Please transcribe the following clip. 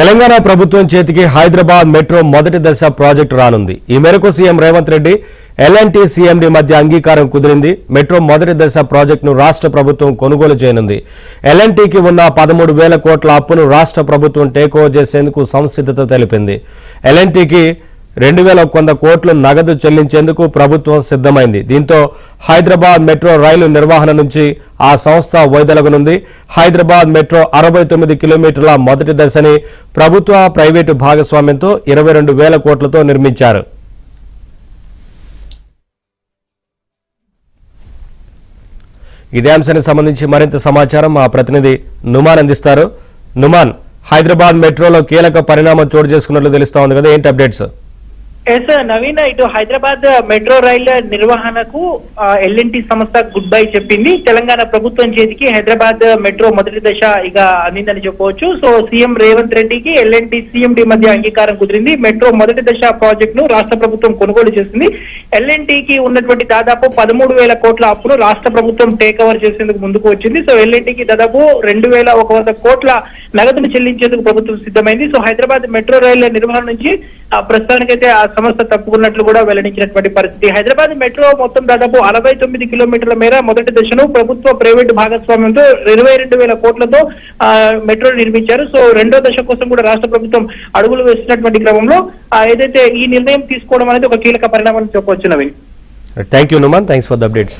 తెలంగాణ ప్రభుత్వం చేతికి హైదరాబాద్ మెట్రో మొదటి దశ ప్రాజెక్టు రానుంది. ఈ మేరకు CM Revanth Reddy L and T CMD మధ్య అంగీకారం కుదిరింది. మెట్రో మొదటి దశ ప్రాజెక్టును రాష్ట్ర ప్రభుత్వం కొనుగోలు చేయనుంది. ఎల్ఎన్టీకి ఉన్న 13,000 కోట్ల అప్పును రాష్ట్ర ప్రభుత్వం టేకోవర్ చేసేందుకు సంసిద్ధత తెలిపింది. ఎల్ఎన్టీకి 2,100 కోట్లు నగదు చెల్లించేందుకు ప్రభుత్వం సిద్ధమైంది. దీంతో హైదరాబాద్ మెట్రో రైలు నిర్వహణ నుంచి ఆ సంస్థ వైదొలగనుంది. హైదరాబాద్ మెట్రో 69 కిలోమీటర్ల మొదటి దశని ప్రభుత్వ ప్రైవేటు భాగస్వామ్యంతో 22,000 కోట్లతో నిర్మించారు. ఇదే అంశానికి సంబంధించి మరింత సమాచారం మా ప్రతినిధి నుమాన్ అందిస్తారు. నుమాన్, హైదరాబాద్ మెట్రోలో కీలక పరిణామం చోటు చేసుకున్నట్లు తెలుస్తా ఉంది కదా, ఏంటి అప్డేట్స్? ఎస్ నవీన్, ఇటు హైదరాబాద్ మెట్రో రైలు నిర్వహణకు ఎల్ఎన్టీ సంస్థ గుడ్ బై చెప్పింది. తెలంగాణ ప్రభుత్వం చేతికి హైదరాబాద్ మెట్రో మొదటి దశ ఇక అందిందని చెప్పవచ్చు. సో సీఎం రేవంత్ రెడ్డికి ఎల్ఎన్టీ సీఎండీ మధ్య అంగీకారం కుదిరింది. మెట్రో మొదటి దశ ప్రాజెక్ట్ ను రాష్ట్ర ప్రభుత్వం కొనుగోలు చేసింది. ఎల్ఎన్టీకి ఉన్నటువంటి దాదాపు 13,000 కోట్ల అప్పును రాష్ట్ర ప్రభుత్వం టేక్ ఓవర్ చేసేందుకు ముందుకు వచ్చింది. సో ఎల్ఎన్టీకి దాదాపు 2,100 కోట్ల నగదును చెల్లించేందుకు ప్రభుత్వం సిద్ధమైంది. సో హైదరాబాద్ మెట్రో రైళ్ల నిర్వహణ నుంచి ప్రస్తుతానికైతే ఆ సంస్థ తప్పుకున్నట్లు కూడా వెల్లడించినటువంటి పరిస్థితి. హైదరాబాద్ మెట్రో మొత్తం దాదాపు 69 కిలోమీటర్ల మేర మొదటి దశను ప్రభుత్వ ప్రైవేటు భాగస్వామ్యంతో 22,000 కోట్లతో మెట్రో నిర్మించారు. సో రెండో దశ కోసం కూడా రాష్ట్ర ప్రభుత్వం అడుగులు వేస్తున్నటువంటి క్రమంలో ఏదైతే ఈ నిర్ణయం తీసుకోవడం అనేది ఒక కీలక పరిణామం చెప్పవచ్చు. Naveen, thank you Numan, thanks for the updates.